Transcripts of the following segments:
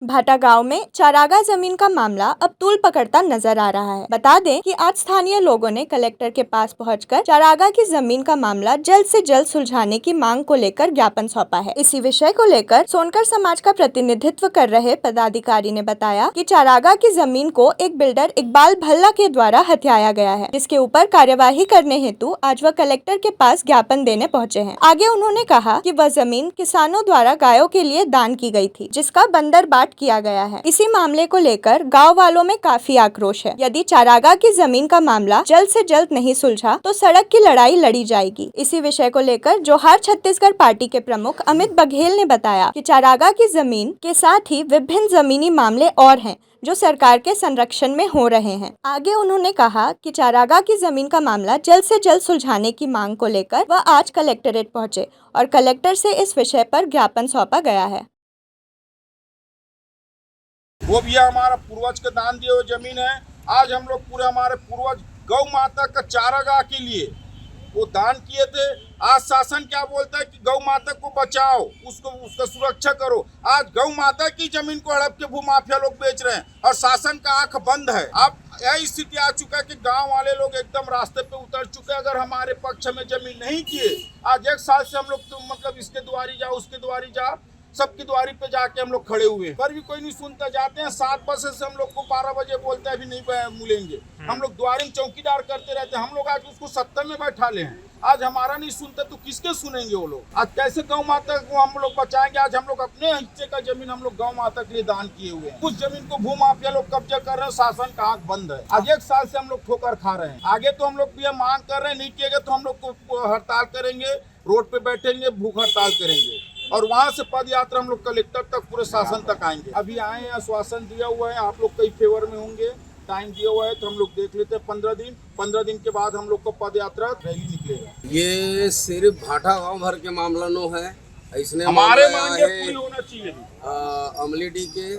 भाटा गांव में चारागाह जमीन का मामला अब तूल पकड़ता नजर आ रहा है। बता दें कि आज स्थानीय लोगों ने कलेक्टर के पास पहुंचकर चारागाह की जमीन का मामला जल्द से जल्द सुलझाने की मांग को लेकर ज्ञापन सौंपा है। इसी विषय को लेकर सोनकर समाज का प्रतिनिधित्व कर रहे पदाधिकारी ने बताया कि चारागाह की जमीन को एक बिल्डर इकबाल भल्ला के द्वारा हथियाया गया है, जिसके ऊपर कार्यवाही करने हेतु आज वह कलेक्टर के पास ज्ञापन देने पहुँचे हैं। आगे उन्होंने कहा कि वह जमीन किसानों द्वारा गायों के लिए दान की गयी थी, जिसका बंदरबाट किया गया है। इसी मामले को लेकर गांव वालों में काफी आक्रोश है। यदि चारागाह की जमीन का मामला जल्द से जल्द नहीं सुलझा तो सड़क की लड़ाई लड़ी जाएगी। इसी विषय को लेकर जोहार छत्तीसगढ़ पार्टी के प्रमुख अमित बघेल ने बताया कि चारागाह की जमीन के साथ ही विभिन्न जमीनी मामले और हैं जो सरकार के संरक्षण में हो रहे हैं। आगे उन्होंने कहा कि चारागाह की जमीन का मामला जल्द से जल्द सुलझाने की मांग को लेकर वह आज कलेक्टेरेट पहुंचे और कलेक्टर से इस विषय पर ज्ञापन सौंपा गया है। वो भी हमारा पूर्वज के दान दिए हुए जमीन है। आज हम लोग पूरे हमारे पूर्वज गौ माता का चारागाह के लिए वो दान किए थे। आज शासन क्या बोलता है कि गौ माता को बचाओ, उसका सुरक्षा करो। आज गौ माता की जमीन को हड़प के भूमाफिया लोग बेच रहे हैं और शासन का आंख बंद है। अब यह स्थिति आ चुका है कि गांव वाले लोग एकदम रास्ते पे उतर चुके हैं। अगर हमारे पक्ष में जमीन नहीं किए, आज 1 साल से हम लोग तो मतलब इसके द्वारी जाओ उसके द्वारी जाओ सबकी द्वारी पे जाके हम लोग खड़े हुए हैं, पर भी कोई नहीं सुनता। जाते हैं 7 बजे से हम लोग को 12 बजे बोलते हैं अभी नहीं मिलेंगे। हम लोग द्वारी में चौकीदार करते रहते हैं। हम लोग आज उसको 70 में बैठा ले हैं। आज हमारा नहीं सुनते तो किसके सुनेंगे वो लोग? आज कैसे गौ माता को हम लोग बचाएंगे? आज हम लोग अपने हिस्से का जमीन हम लोग गौ माता के लिए दान किए हुए हैं। उस जमीन को भूमाफिया लोग कब्जा कर रहे हैं। शासन का आंख बंद है। आज 1 साल से हम लोग ठोकर खा रहे हैं। आगे तो हम लोग भी मांग कर रहे हैं, नहीं किएगा तो हम लोग को हड़ताल करेंगे, रोड पे बैठेंगे, भूख हड़ताल करेंगे और वहां से पद यात्रा हम लोग कलेक्टर तक पूरे शासन तक आएंगे। अभी आए हैं, आश्वासन दिया हुआ है, आप लोग कई फेवर में होंगे, टाइम दिया हुआ है तो हम लोग देख लेते हैं 15 दिन के बाद हम लोग को पद यात्रा रैली निकलेगा। ये सिर्फ भाटा गांव भर के मामला नो है। इसने हमारे मांगे पूरी होना चाहिए। अमलीडी के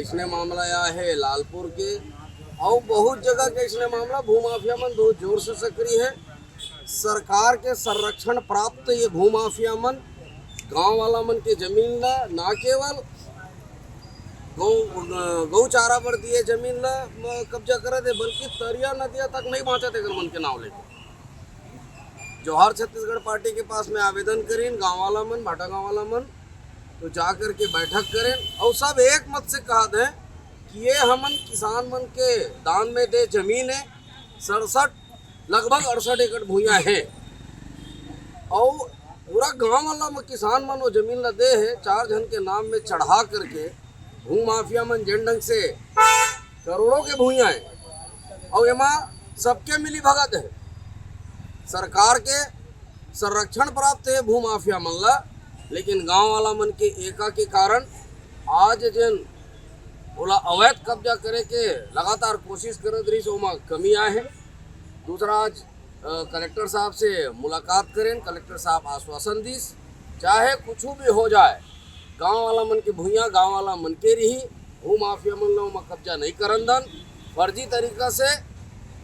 इसने मामला आया है, लालपुर के और बहुत जगह के इसने मामला। भूमाफिया मन बहुत जोर से सक्रिय है। सरकार के संरक्षण प्राप्त ये भूमाफिया मन गांव वाला मन के जमीन ला ना केवल गौ चारा पर दिए जमीन ला कब्जा करे दे, बल्कि तरिया नदिया तक नहीं बाँचा थे मन के नाव लेके। जोहार छत्तीसगढ़ पार्टी के पास में आवेदन करें गांव वाला मन, भाटा गांव वाला मन, तो जा कर के बैठक करें और सब एक मत से कहा दें कि ये हमन किसान मन के दान में दे जमीन है। 67 लगभग 68 एकड़ भूया है और पूरा गांव वाला में किसान मन वो जमीन ला दे है। 4 जन के नाम में चढ़ा करके भूमाफिया मन जिन ढंग से करोड़ों के भूया है और एमा सबके मिली भगत है। सरकार के संरक्षण प्राप्त है भूमाफिया मन ला, लेकिन गांव वाला मन के एका के कारण आज जन बोला अवैध कब्जा करे के लगातार कोशिश करत रही ओमा कमी आए है। दूसरा, आज कलेक्टर साहब से मुलाकात करें, कलेक्टर साहब आश्वासन दीस चाहे कुछ भी हो जाए गांव वाला मन के भूया गांव वाला मन के रही। भूमाफिया मन ला ओमा कब्जा नहीं करन दन। फर्जी तरीका से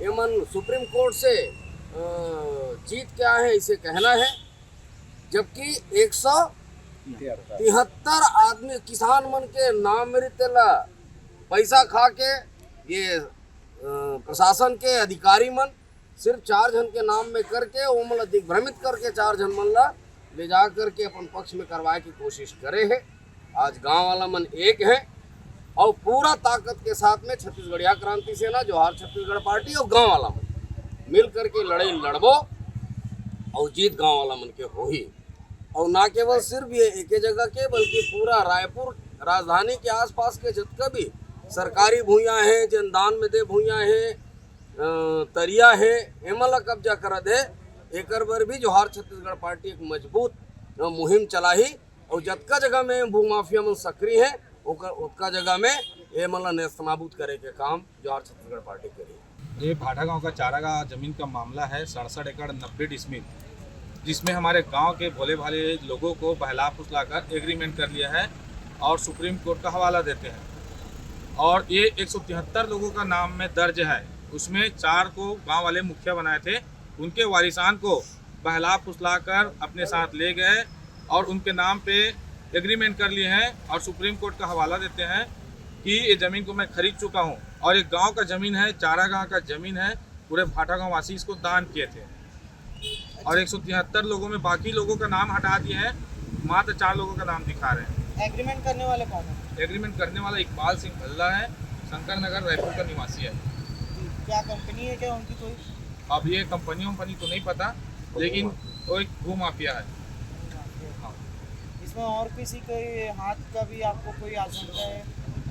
ये मन सुप्रीम कोर्ट से जीत के आए हैं इसे कहना है, जबकि 173 आदमी किसान मन के नाम मृत ला पैसा खा के ये प्रशासन के अधिकारी मन सिर्फ 4 जन के नाम में करके वो मतलब दिग्भ्रमित करके 4 जन मन ला ले जा करके अपन पक्ष में करवाए की कोशिश करे है। आज गांव वाला मन एक है और पूरा ताकत के साथ में छत्तीसगढ़िया क्रांति सेना, जोहार छत्तीसगढ़ पार्टी और गांव वाला मन मिल करके लड़ाई लड़बो और जीत गांव वाला मन के हो ही। और ना केवल सिर्फ ये एक जगह के बल्कि पूरा रायपुर राजधानी के आसपास के जितना भी सरकारी भूया है, जनदान में दे भूया है, तरिया है, एमला कब्जा कर दे। एक बार भी जोहार छत्तीसगढ़ पार्टी एक मजबूत मुहिम चलाही और जतका जगह में भूमाफिया में सक्रिय है उतका जगह में एमला नेस्तनाबूद करे के काम जोहार छत्तीसगढ़ पार्टी करी। ये भाटा गांव का चारागाह जमीन का मामला है। 67 एकड़ 90 डिसमिल, जिसमें हमारे गांव के भोले भाले लोगों को बहला फुसला कर एग्रीमेंट कर लिया है और सुप्रीम कोर्ट का हवाला देते हैं। और ये 173 लोगों का नाम में दर्ज है। उसमें 4 को गांव वाले मुखिया बनाए थे। उनके वारिसान को बहला फुसला कर अपने साथ ले गए और उनके नाम पे एग्रीमेंट कर लिए हैं और सुप्रीम कोर्ट का हवाला देते हैं कि ये ज़मीन को मैं खरीद चुका हूँ और एक गांव का ज़मीन है, चारागाह का ज़मीन है, पूरे भाटा गाँव वासी इसको दान किए थे और 173 लोगों में बाकी लोगों का नाम हटा दिए हैं, मात्र 4 लोगों का नाम दिखा रहे हैं। एग्रीमेंट करने वाले कौन है? एग्रीमेंट करने वाला इकबाल सिंह भल्ला है, शंकर नगर रायपुर का निवासी है। क्या कंपनी है क्या उनकी कोई? अब ये कंपनी तो नहीं पता, लेकिन वो एक भू माफिया है। हाँ। इसमें और किसी के हाथ का भी आपको कोई आशंका है?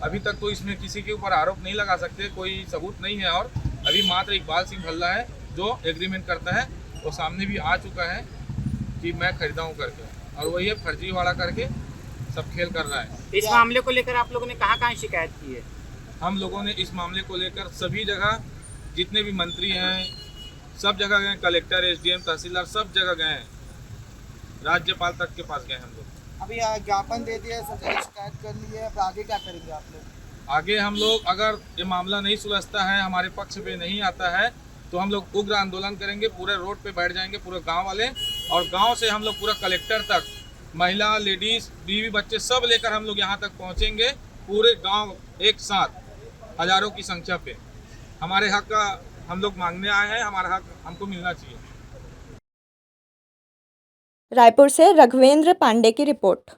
अभी तक तो इसमें किसी के ऊपर आरोप नहीं लगा सकते, कोई सबूत नहीं है और अभी मात्र इकबाल सिंह भल्ला है जो एग्रीमेंट करता है, वो सामने भी आ चुका है कि मैं खरीदा हूँ करके, और वही है फर्जीवाड़ा करके सब खेल कर रहा है। इस मामले को लेकर आप लोगों ने कहाँ शिकायत की है? हम लोगों ने इस मामले को लेकर सभी जगह, जितने भी मंत्री हैं सब जगह गए, कलेक्टर, एसडीएम, तहसीलदार सब जगह गए हैं, राज्यपाल तक के पास गए हम लोग। अभी ज्ञापन दे दिया, सरकारी शिकायत कर ली है, अब आगे क्या करेंगे आप लोग? आगे हम लोग अगर ये मामला नहीं सुलझता है, हमारे पक्ष पे नहीं आता है, तो हम लोग उग्र आंदोलन करेंगे, पूरे रोड पे बैठ जाएंगे पूरे गांव वाले, और गांव से हम लोग पूरा कलेक्टर तक, महिला, लेडीज, बीवी, बच्चे सब लेकर हम लोग यहाँ तक पहुँचेंगे, पूरे गांव एक साथ हजारों की संख्या पे। हमारे हक का हम लोग मांगने आए हैं, हमारा हक हमको मिलना चाहिए। रायपुर से रघुवेंद्र पांडे की रिपोर्ट।